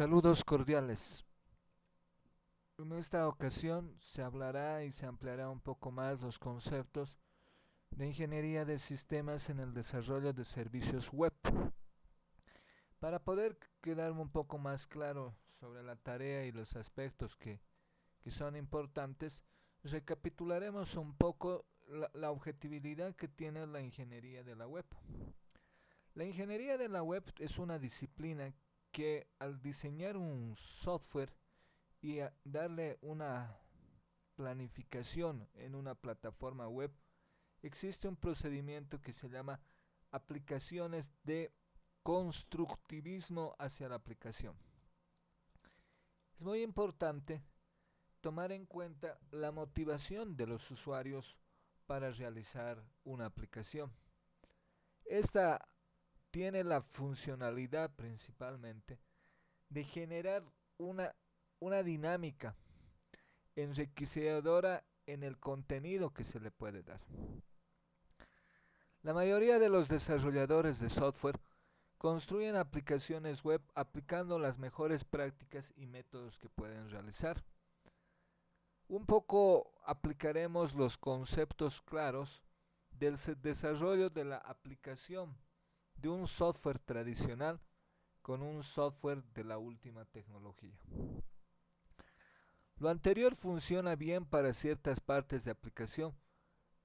Saludos cordiales. En esta ocasión se hablará y se ampliará un poco más los conceptos de ingeniería de sistemas en el desarrollo de servicios web. Para poder quedarme un poco más claro sobre la tarea y los aspectos que son importantes, recapitularemos un poco la objetividad que tiene la ingeniería de la web. La ingeniería de la web es una disciplina que al diseñar un software y darle una planificación en una plataforma web, existe un procedimiento que se llama aplicaciones de constructivismo hacia la aplicación. Es muy importante tomar en cuenta la motivación de los usuarios para realizar una aplicación. Esta tiene la funcionalidad principalmente de generar una dinámica enriquecedora en el contenido que se le puede dar. La mayoría de los desarrolladores de software construyen aplicaciones web aplicando las mejores prácticas y métodos que pueden realizar. Un poco aplicaremos los conceptos claros del desarrollo de la aplicación de un software tradicional con un software de la última tecnología. Lo anterior funciona bien para ciertas partes de aplicación,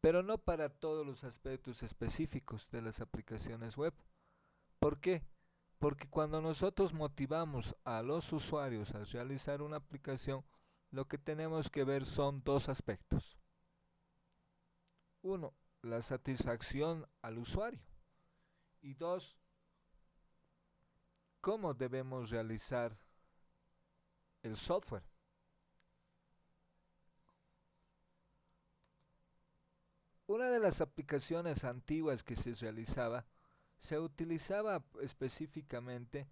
pero no para todos los aspectos específicos de las aplicaciones web. ¿Por qué? Porque cuando nosotros motivamos a los usuarios a realizar una aplicación, lo que tenemos que ver son dos aspectos. Uno, la satisfacción al usuario. Y dos, cómo debemos realizar el software. Una de las aplicaciones antiguas que se realizaba, se utilizaba específicamente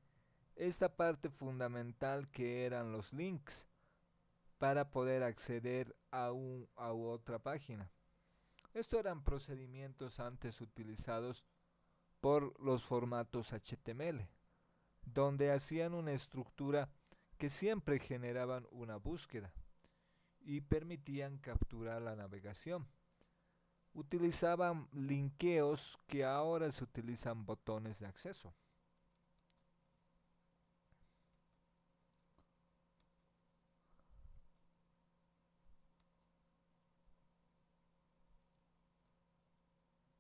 esta parte fundamental que eran los links para poder acceder a otra página. Estos eran procedimientos antes utilizados por los formatos HTML, donde hacían una estructura que siempre generaban una búsqueda y permitían capturar la navegación. Utilizaban linkeos que ahora se utilizan botones de acceso.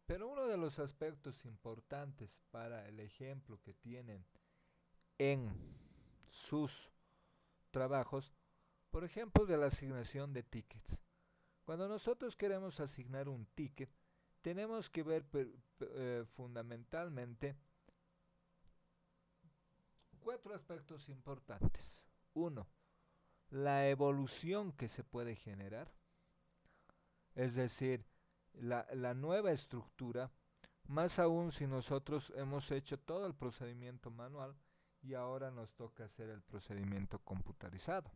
Pero uno de los aspectos importantes para el ejemplo que tienen en sus trabajos, por ejemplo, de la asignación de tickets. Cuando nosotros queremos asignar un ticket, tenemos que ver fundamentalmente cuatro aspectos importantes. Uno, la evolución que se puede generar, es decir, la nueva estructura, más aún si nosotros hemos hecho todo el procedimiento manual y ahora nos toca hacer el procedimiento computarizado.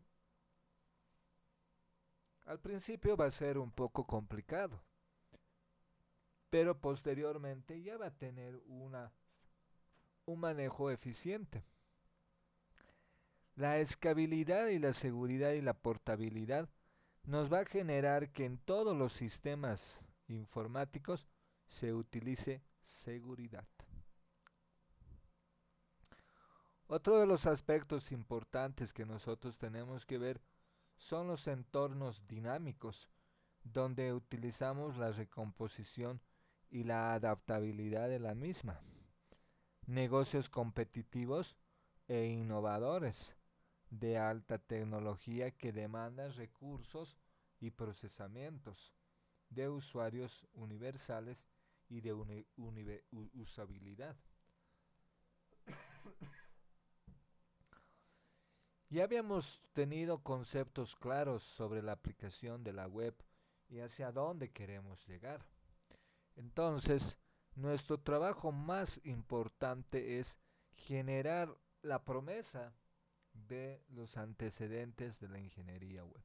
Al principio va a ser un poco complicado, pero posteriormente ya va a tener un manejo eficiente. La escalabilidad y la seguridad y la portabilidad nos va a generar que en todos los sistemas informáticos se utilice seguridad. Otro de los aspectos importantes que nosotros tenemos que ver son los entornos dinámicos, donde utilizamos la recomposición y la adaptabilidad de la misma. Negocios competitivos e innovadores de alta tecnología que demandan recursos y procesamientos de usuarios universales y de usabilidad. Ya habíamos tenido conceptos claros sobre la aplicación de la web y hacia dónde queremos llegar. Entonces, nuestro trabajo más importante es generar la promesa de los antecedentes de la ingeniería web.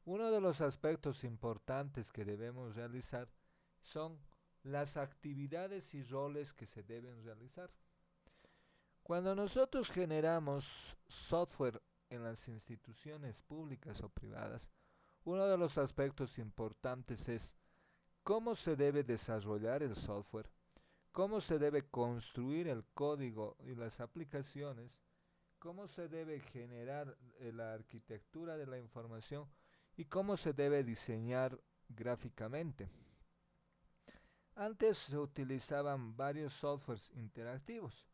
Uno de los aspectos importantes que debemos realizar son las actividades y roles que se deben realizar. Cuando nosotros generamos software en las instituciones públicas o privadas, uno de los aspectos importantes es cómo se debe desarrollar el software, cómo se debe construir el código y las aplicaciones, cómo se debe generar la arquitectura de la información y cómo se debe diseñar gráficamente. Antes se utilizaban varios softwares interactivos.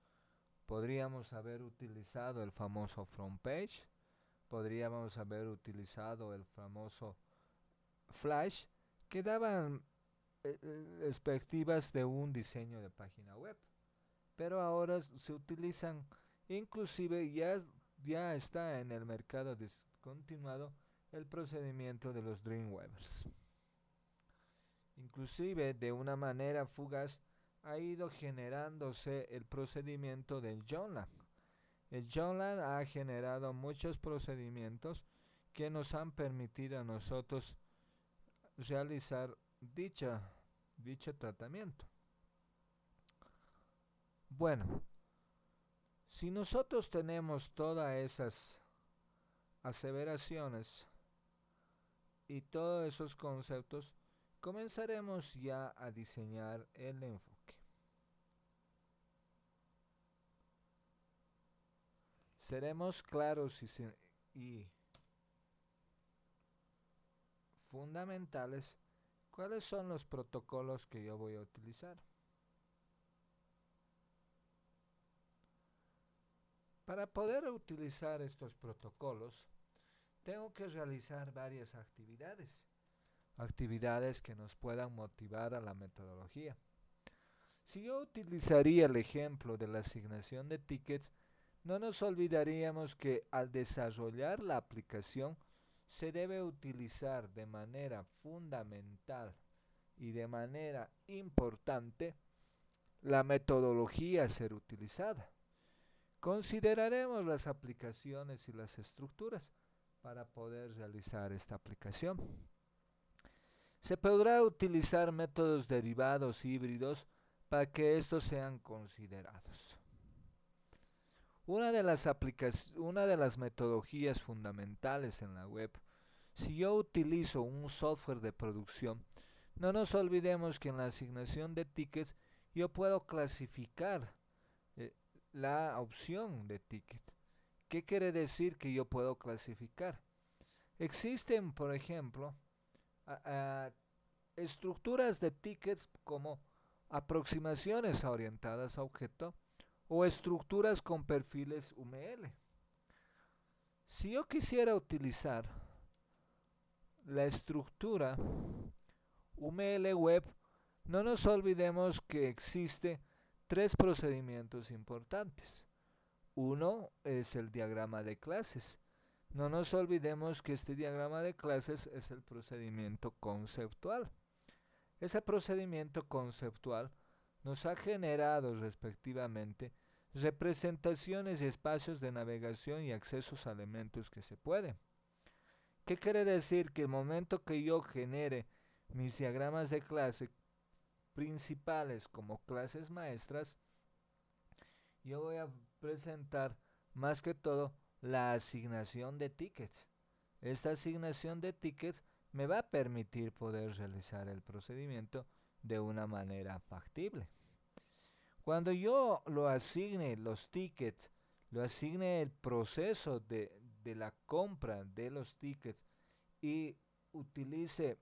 Podríamos haber utilizado el famoso front page, podríamos haber utilizado el famoso Flash, que daban perspectivas de un diseño de página web. Pero ahora se utilizan, inclusive ya está en el mercado descontinuado el procedimiento de los Dreamweavers. Inclusive de una manera fugaz ha ido generándose el procedimiento del Joomla. El Joomla ha generado muchos procedimientos que nos han permitido a nosotros realizar dicho tratamiento. Bueno, si nosotros tenemos todas esas aseveraciones y todos esos conceptos, comenzaremos ya a diseñar el enfoque. Seremos claros y fundamentales cuáles son los protocolos que yo voy a utilizar. Para poder utilizar estos protocolos, tengo que realizar varias actividades que nos puedan motivar a la metodología. Si yo utilizaría el ejemplo de la asignación de tickets, no nos olvidaríamos que al desarrollar la aplicación se debe utilizar de manera fundamental y de manera importante la metodología a ser utilizada. Consideraremos las aplicaciones y las estructuras para poder realizar esta aplicación. Se podrá utilizar métodos derivados híbridos para que estos sean considerados. Una de las metodologías fundamentales en la web, si yo utilizo un software de producción, no nos olvidemos que en la asignación de tickets yo puedo clasificar la opción de ticket. ¿Qué quiere decir que yo puedo clasificar? Existen, por ejemplo, estructuras de tickets como aproximaciones orientadas a objeto o estructuras con perfiles UML. Si yo quisiera utilizar la estructura UML web, no nos olvidemos que existe tres procedimientos importantes. Uno es el diagrama de clases. No nos olvidemos que este diagrama de clases es el procedimiento conceptual. Ese procedimiento conceptual nos ha generado respectivamente representaciones y espacios de navegación y accesos a elementos que se pueden. ¿Qué quiere decir? Que el momento que yo genere mis diagramas de clase principales como clases maestras, yo voy a presentar más que todo la asignación de tickets. Esta asignación de tickets me va a permitir poder realizar el procedimiento de una manera factible. Cuando yo lo asigne los tickets, lo asigne el proceso de la compra de los tickets y utilice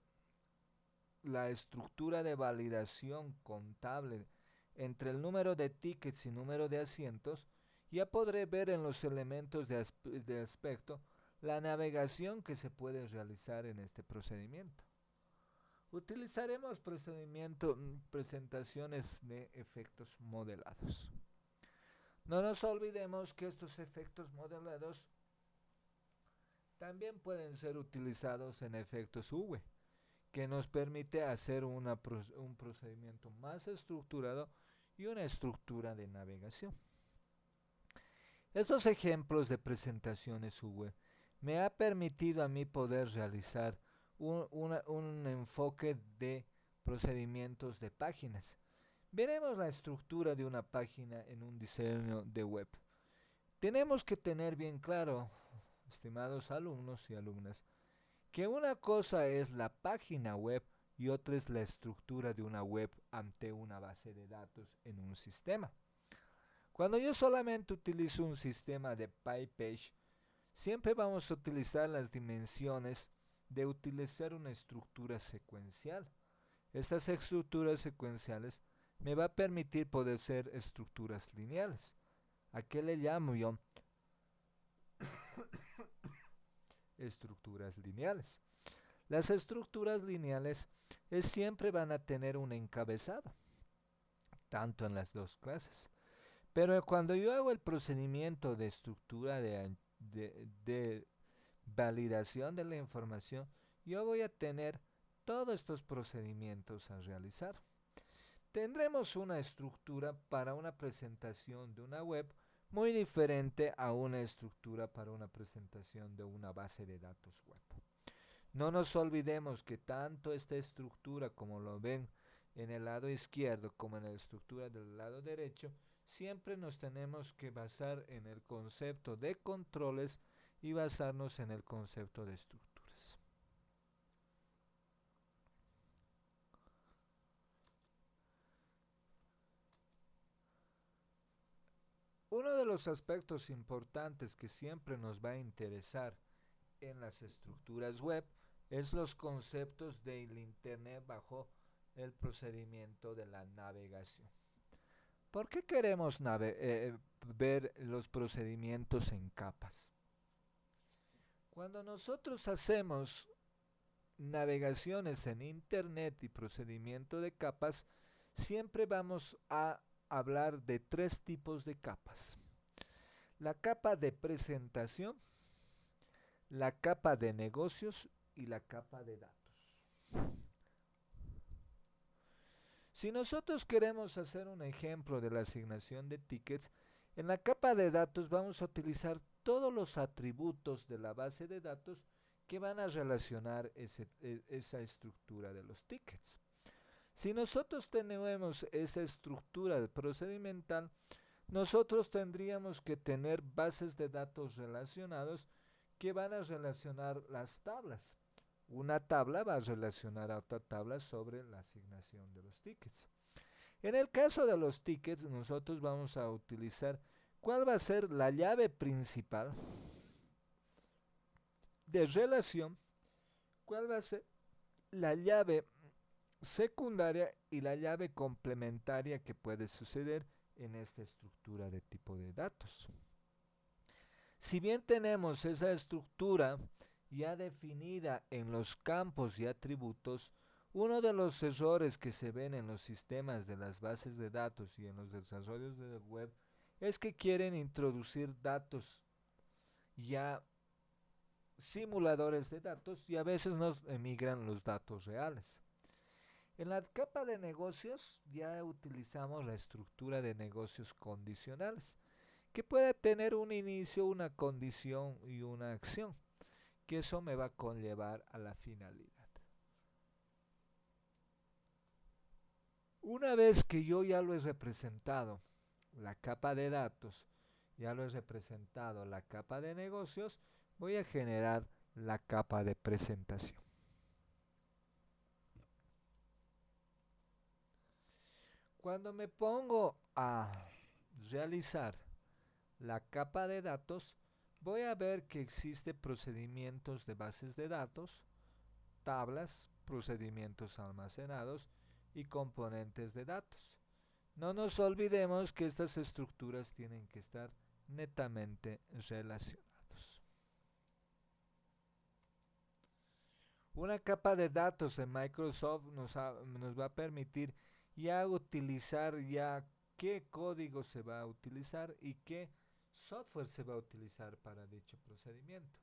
la estructura de validación contable entre el número de tickets y número de asientos, ya podré ver en los elementos de aspecto la navegación que se puede realizar en este procedimiento. Utilizaremos presentaciones de efectos modelados. No nos olvidemos que estos efectos modelados también pueden ser utilizados en efectos UV, que nos permite hacer un procedimiento más estructurado y una estructura de navegación. Estos ejemplos de presentaciones UV me ha permitido a mí poder realizar un enfoque de procedimientos de páginas. Veremos la estructura de una página en un diseño de web. Tenemos que tener bien claro, estimados alumnos y alumnas, que una cosa es la página web y otra es la estructura de una web ante una base de datos en un sistema. Cuando yo solamente utilizo un sistema de PyPage, siempre vamos a utilizar las dimensiones de utilizar una estructura secuencial. Estas estructuras secuenciales me va a permitir poder ser estructuras lineales. ¿A qué le llamo yo? Estructuras lineales. Las estructuras lineales siempre van a tener un encabezado, tanto en las dos clases. Pero cuando yo hago el procedimiento de estructura de validación de la información, yo voy a tener todos estos procedimientos a realizar. Tendremos una estructura para una presentación de una web muy diferente a una estructura para una presentación de una base de datos web. No nos olvidemos que tanto esta estructura, como lo ven en el lado izquierdo, como en la estructura del lado derecho, siempre nos tenemos que basar en el concepto de controles y basarnos en el concepto de estructuras. Uno de los aspectos importantes que siempre nos va a interesar en las estructuras web es los conceptos del Internet bajo el procedimiento de la navegación. ¿Por qué queremos ver los procedimientos en capas? Cuando nosotros hacemos navegaciones en Internet y procedimiento de capas, siempre vamos a hablar de tres tipos de capas. La capa de presentación, la capa de negocios y la capa de datos. Si nosotros queremos hacer un ejemplo de la asignación de tickets, en la capa de datos vamos a utilizar todos los atributos de la base de datos que van a relacionar esa estructura de los tickets. Si nosotros tenemos esa estructura procedimental, nosotros tendríamos que tener bases de datos relacionados que van a relacionar las tablas. Una tabla va a relacionar a otra tabla sobre la asignación de los tickets. En el caso de los tickets, nosotros vamos a utilizar cuál va a ser la llave principal de relación, cuál va a ser la llave secundaria y la llave complementaria que puede suceder en esta estructura de tipo de datos. Si bien tenemos esa estructura ya definida en los campos y atributos, uno de los errores que se ven en los sistemas de las bases de datos y en los desarrollos de web es que quieren introducir datos ya simuladores de datos y a veces nos emigran los datos reales. En la capa de negocios ya utilizamos la estructura de negocios condicionales, que puede tener un inicio, una condición y una acción, que eso me va a conllevar a la finalidad. Una vez que yo ya lo he representado, la capa de datos, ya lo he representado la capa de negocios, voy a generar la capa de presentación. Cuando me pongo a realizar la capa de datos, voy a ver que existe procedimientos de bases de datos, tablas, procedimientos almacenados y componentes de datos. No nos olvidemos que estas estructuras tienen que estar netamente relacionados. Una capa de datos en Microsoft nos va a permitir ya utilizar ya qué código se va a utilizar y qué software se va a utilizar para dicho procedimiento.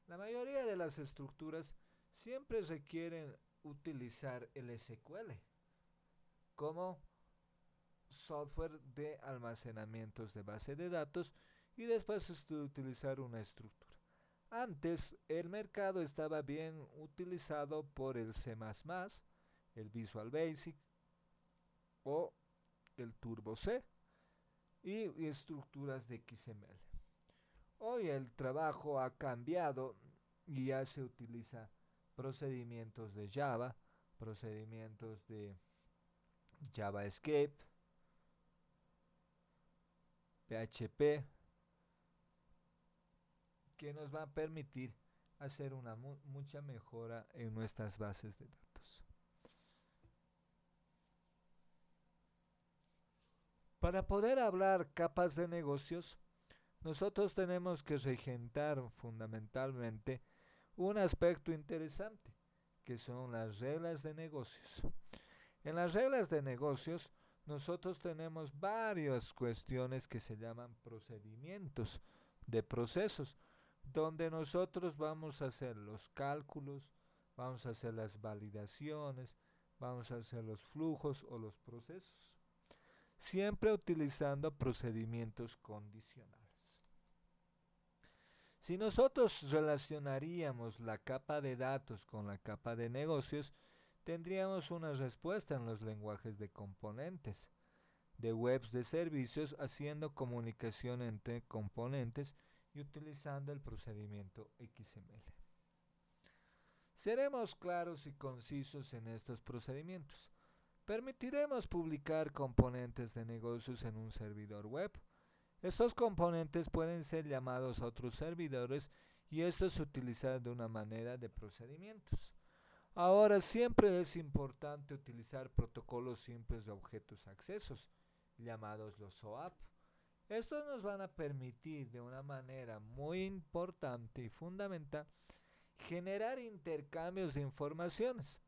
La mayoría de las estructuras siempre requieren utilizar el SQL como software de almacenamientos de base de datos y después utilizar una estructura. Antes el mercado estaba bien utilizado por el C++, el Visual Basic o el Turbo C y estructuras de XML. Hoy el trabajo ha cambiado y ya se utiliza procedimientos de Java, procedimientos de JavaScript, PHP, que nos va a permitir hacer una mucha mejora en nuestras bases de datos. Para poder hablar capas de negocios, nosotros tenemos que regentar fundamentalmente un aspecto interesante, que son las reglas de negocios. En las reglas de negocios, nosotros tenemos varias cuestiones que se llaman procedimientos de procesos, donde nosotros vamos a hacer los cálculos, vamos a hacer las validaciones, vamos a hacer los flujos o los procesos, siempre utilizando procedimientos condicionales. Si nosotros relacionaríamos la capa de datos con la capa de negocios, tendríamos una respuesta en los lenguajes de componentes, de webs de servicios, haciendo comunicación entre componentes y utilizando el procedimiento XML. Seremos claros y concisos en estos procedimientos. Permitiremos publicar componentes de negocios en un servidor web. Estos componentes pueden ser llamados a otros servidores y esto es utilizado de una manera de procedimientos. Ahora siempre es importante utilizar protocolos simples de objetos accesos, llamados los OAP. Estos nos van a permitir de una manera muy importante y fundamental generar intercambios de informaciones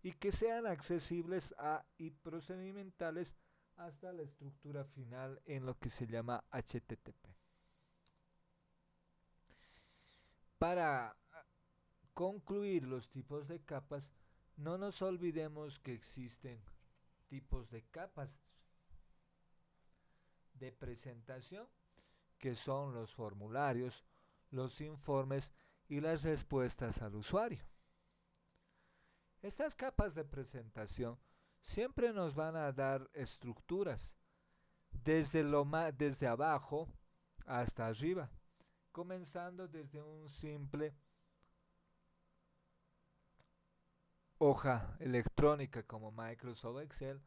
y que sean accesibles y procedimentales hasta la estructura final en lo que se llama HTTP. Para concluir los tipos de capas, no nos olvidemos que existen tipos de capas de presentación, que son los formularios, los informes y las respuestas al usuario. Estas capas de presentación siempre nos van a dar estructuras desde abajo hasta arriba, comenzando desde un simple hoja electrónica como Microsoft Excel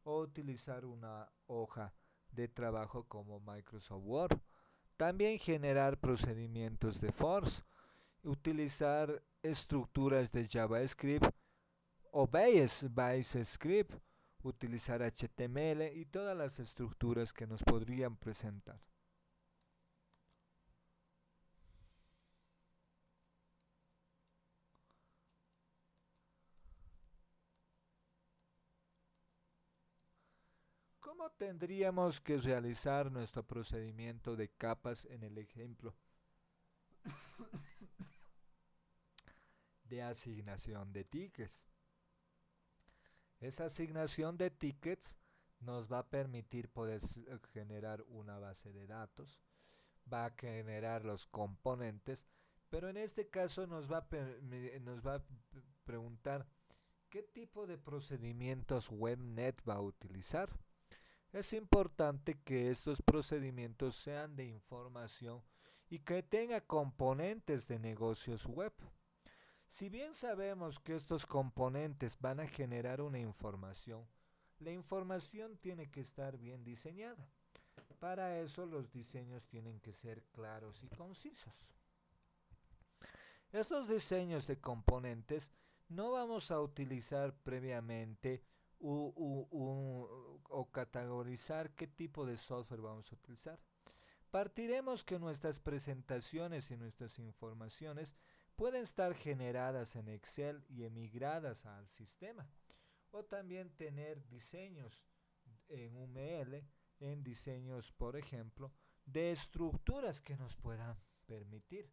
o utilizar una hoja de trabajo como Microsoft Word. También generar procedimientos de force, utilizar estructuras de JavaScript o Base Script, utilizar HTML y todas las estructuras que nos podrían presentar. ¿Cómo tendríamos que realizar nuestro procedimiento de capas en el ejemplo de asignación de tickets? Esa asignación de tickets nos va a permitir poder generar una base de datos, va a generar los componentes, pero en este caso nos va a preguntar qué tipo de procedimientos WebNet va a utilizar. Es importante que estos procedimientos sean de información y que tenga componentes de negocios web. Si bien sabemos que estos componentes van a generar una información, la información tiene que estar bien diseñada. Para eso los diseños tienen que ser claros y concisos. Estos diseños de componentes no vamos a utilizar previamente o categorizar qué tipo de software vamos a utilizar. Partiremos que nuestras presentaciones y nuestras informaciones pueden estar generadas en Excel y emigradas al sistema, o también tener diseños en UML, en diseños, por ejemplo, de estructuras que nos puedan permitir.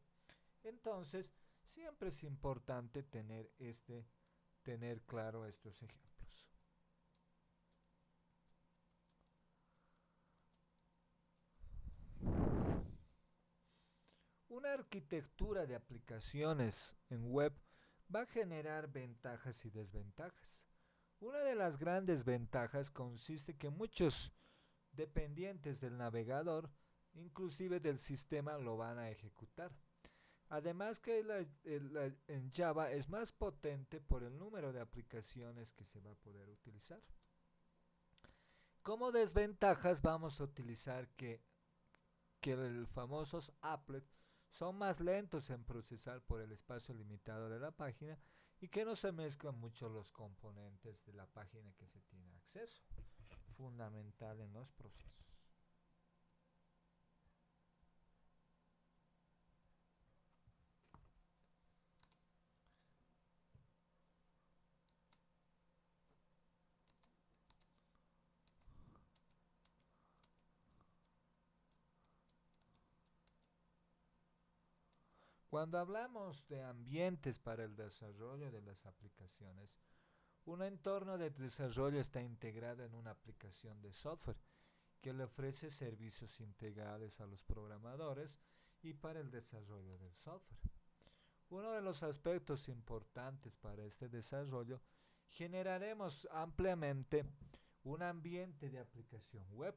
Entonces, siempre es importante tener claro estos ejemplos. Una arquitectura de aplicaciones en web va a generar ventajas y desventajas. Una de las grandes ventajas consiste que muchos dependientes del navegador, inclusive del sistema, lo van a ejecutar. Además que en Java es más potente por el número de aplicaciones que se va a poder utilizar. Como desventajas vamos a utilizar que los famosos applets son más lentos en procesar por el espacio limitado de la página y que no se mezclan mucho los componentes de la página que se tiene acceso, fundamental en los procesos. Cuando hablamos de ambientes para el desarrollo de las aplicaciones, un entorno de desarrollo está integrado en una aplicación de software que le ofrece servicios integrales a los programadores y para el desarrollo del software. Uno de los aspectos importantes para este desarrollo, generaremos ampliamente un ambiente de aplicación web,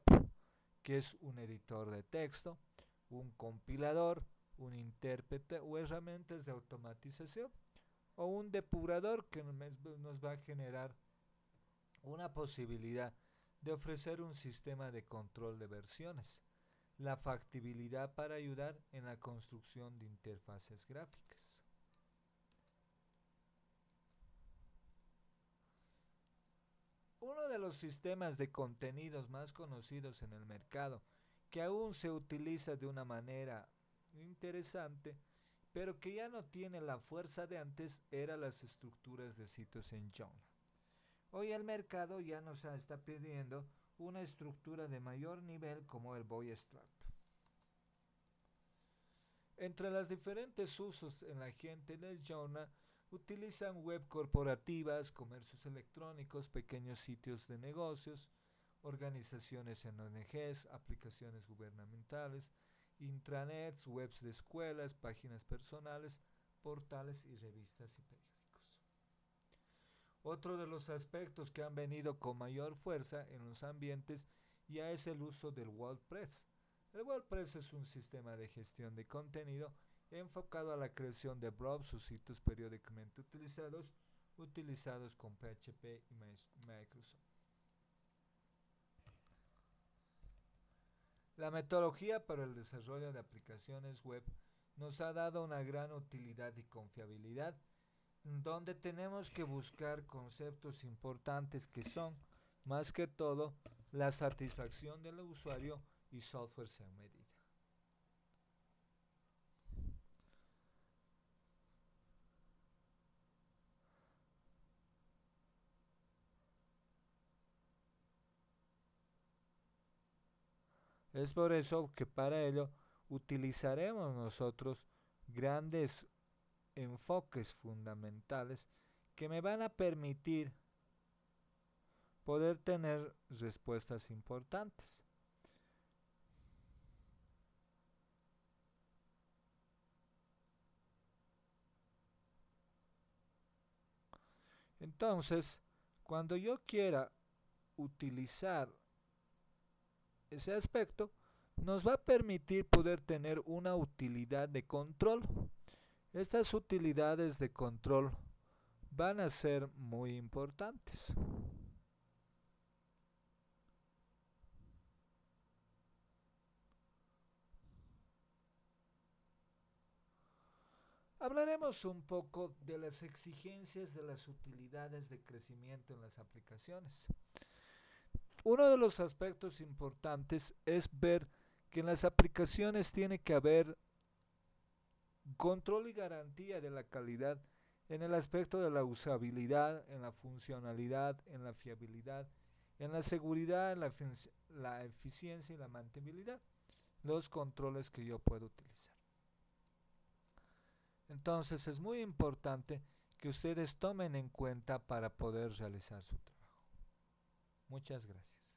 que es un editor de texto, un compilador, un intérprete o herramientas de automatización, o un depurador que nos va a generar una posibilidad de ofrecer un sistema de control de versiones, la factibilidad para ayudar en la construcción de interfaces gráficas. Uno de los sistemas de contenidos más conocidos en el mercado, que aún se utiliza de una manera interesante, pero que ya no tiene la fuerza de antes, eran las estructuras de sitios en Joomla. Hoy el mercado ya nos está pidiendo una estructura de mayor nivel como el Bootstrap. Entre los diferentes usos en la gente del Joomla utilizan web corporativas, comercios electrónicos, pequeños sitios de negocios, organizaciones en ONGs, aplicaciones gubernamentales, intranets, webs de escuelas, páginas personales, portales y revistas y periódicos. Otro de los aspectos que han venido con mayor fuerza en los ambientes ya es el uso del WordPress. El WordPress es un sistema de gestión de contenido enfocado a la creación de blogs o sitios periódicamente utilizados con PHP y Microsoft. La metodología para el desarrollo de aplicaciones web nos ha dado una gran utilidad y confiabilidad, donde tenemos que buscar conceptos importantes que son, más que todo, la satisfacción del usuario y software sin medida. Es por eso que para ello utilizaremos nosotros grandes enfoques fundamentales que me van a permitir poder tener respuestas importantes. Entonces, cuando yo quiera utilizar ese aspecto, nos va a permitir poder tener una utilidad de control. Estas utilidades de control van a ser muy importantes. Hablaremos un poco de las exigencias de las utilidades de crecimiento en las aplicaciones. Uno de los aspectos importantes es ver que en las aplicaciones tiene que haber control y garantía de la calidad en el aspecto de la usabilidad, en la funcionalidad, en la fiabilidad, en la seguridad, en la eficiencia y la mantenibilidad, los controles que yo puedo utilizar. Entonces es muy importante que ustedes tomen en cuenta para poder realizar su trabajo. Muchas gracias.